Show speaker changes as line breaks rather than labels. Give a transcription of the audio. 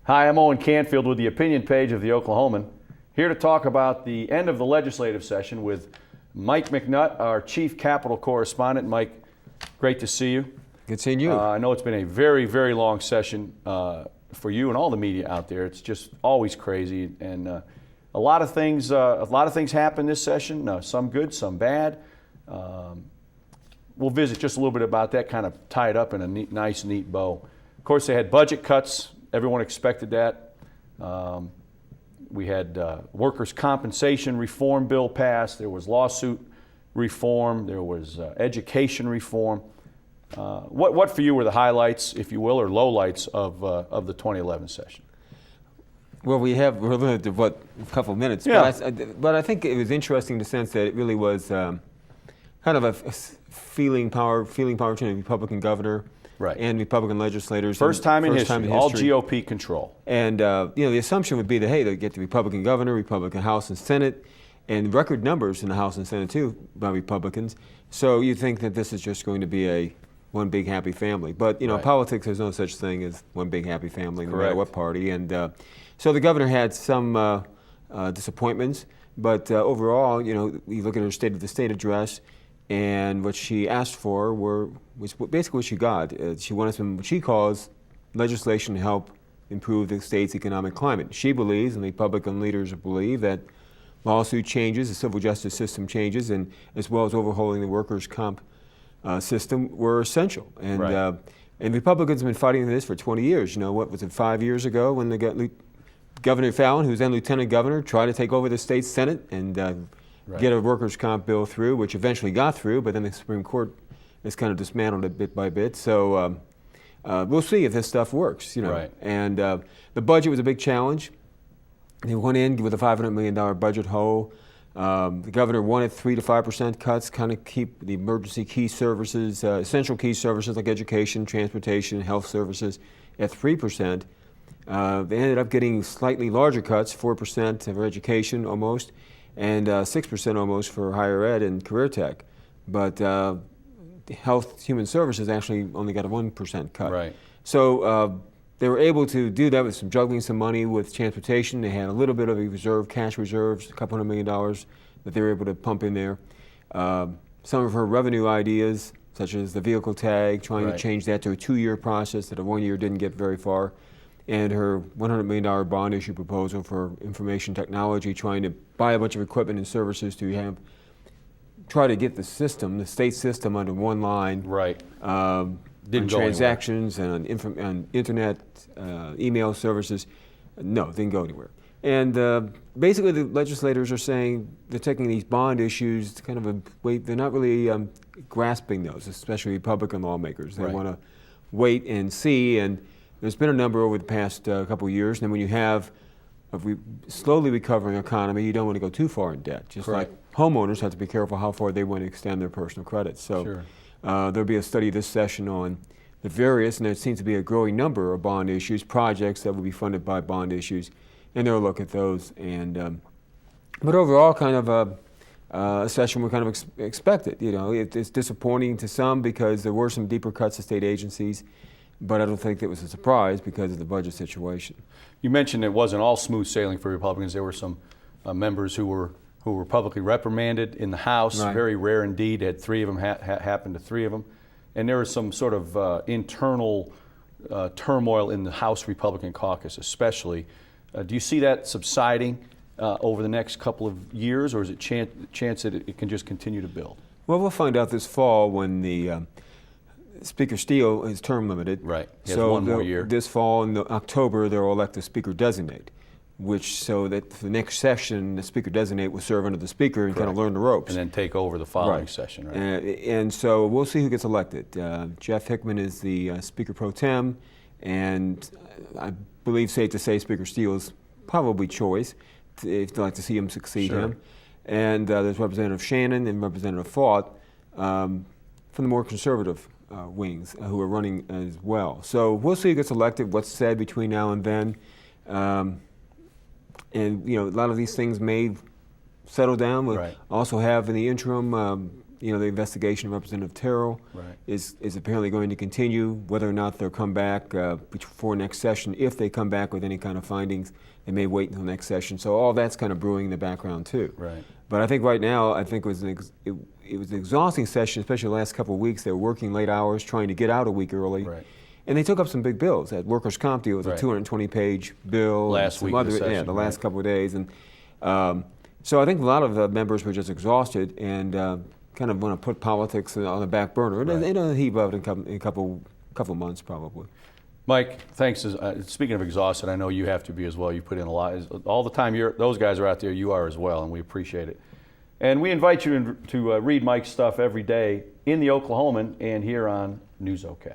Hi, I'm Owen Canfield with the opinion page of the Oklahoman, here to talk about the end of the legislative session with Mike McNutt, our chief Capitol correspondent. Mike, great to see you.
Good seeing you.
I know it's been a very, very long session for you and all the media out there. It's just always crazy, and a lot of things happened this session. Some good, some bad. We'll visit just a little bit about that, kind of tie it up in a nice, neat bow. Of course, they had budget cuts. Everyone expected that. We had workers' compensation reform bill passed. There was lawsuit reform. There was education reform. What for you were the highlights, if you will, or lowlights of the 2011 session?
Well, we're limited to a couple of minutes.
Yeah.
But I think it was interesting in the sense that it really was kind of a feeling power between the Republican governor.
Right.
And Republican legislators.
First time in history, all GOP control.
And the assumption would be that, hey, they get the Republican governor, Republican House and Senate, and record numbers in the House and Senate too by Republicans. So you think that this is just going to be a one big happy family. But right. Politics, there's no such thing as one big happy family, no matter what party. And so the governor had some disappointments, but overall, you look at her State of the State address, and what she asked for was basically what she got. She wanted some, what she calls, legislation to help improve the state's economic climate. She believes, and Republican leaders believe, that lawsuit changes, the civil justice system changes, and as well as overhauling the workers' comp system were essential. And
right.
And Republicans have been fighting this for 20 years. What was it, 5 years ago, when Governor Fallon, who was then lieutenant governor, tried to take over the state Senate and
right.
get a workers' comp bill through, which eventually got through, but then the Supreme Court has kind of dismantled it bit by bit. So we'll see if this stuff works.
Right.
And the budget was a big challenge. They went in with a $500 million budget hole. The governor wanted 3 to 5% cuts, kind of keep the emergency key services, essential key services like education, transportation, health services at 3%. They ended up getting slightly larger cuts, 4% for education almost, and 6% almost for higher ed and career tech. But health, human services actually only got a 1% cut.
Right.
So they were able to do that with juggling some money with transportation. They had a little bit of a reserve, cash reserves, a couple $100 million that they were able to pump in there. Some of her revenue ideas, such as the vehicle tag, trying
right.
to change that to a 2-year process that a 1 year didn't get very far. And her $100 million bond issue proposal for information technology, trying to buy a bunch of equipment and services to try to get the state system under one line.
Right.
Didn't go transactions and on internet, email services. No, didn't go anywhere. And basically the legislators are saying they're taking these bond issues kind of they're not really grasping those, especially Republican lawmakers. They
right.
want to wait and see, and there's been a number over the past couple of years, and then when you have a slowly recovering economy, you don't want to go too far in debt. Just
Correct.
like homeowners have to be careful how far they want to extend their personal credit. So
sure.
There'll be a study this session on the various, and there seems to be a growing number of bond issues, projects that will be funded by bond issues, and they'll look at those. And but overall, kind of a session we kind of expected. It's disappointing to some because there were some deeper cuts to state agencies, but I don't think it was a surprise because of the budget situation.
You mentioned it wasn't all smooth sailing for Republicans. There were some members who were publicly reprimanded in the House.
Right.
Very rare indeed. Had 3 of them happened to 3 of them, and there was some sort of internal turmoil in the House Republican caucus, especially. Do you see that subsiding over the next couple of years, or is it chance that it can just continue to build?
Well, we'll find out this fall when the Speaker Steele is term limited.
Right. He has
so
one more year.
This fall in October, they'll elect a Speaker designate, so that for the next session, the Speaker designate will serve under the Speaker and
Correct.
kind of learn the ropes.
And then take over the following
right.
session, right?
And so we'll see who gets elected. Jeff Hickman is the Speaker pro tem, and I believe safe to say Speaker Steele is probably choice if they'd like to see him succeed
sure.
him. And there's Representative Shannon and Representative Faught from the more conservative wings who are running as well. So we'll see who gets elected, what's said between now and then. And a lot of these things may settle down. We'll
right.
also have in the interim the investigation of Representative Terrell
Right.
is apparently going to continue. Whether or not they'll come back before next session, if they come back with any kind of findings, they may wait until next session. So all that's kind of brewing in the background too.
Right.
But I think right now, I think it was an exhausting session, especially the last couple of weeks. They were working late hours, trying to get out a week early.
Right.
And they took up some big bills. At workers' comp deal was
Right.
a 220-page bill.
Last week of the session,
the last
right.
couple of days. And so I think a lot of the members were just exhausted and kind of want to put politics on the back burner.
Right.
It'll heave up in a couple months probably.
Mike, thanks. Speaking of exhausted, I know you have to be as well. You put in a lot. All the time those guys are out there, you are as well, and we appreciate it. And we invite you to read Mike's stuff every day in the Oklahoman and here on News OK.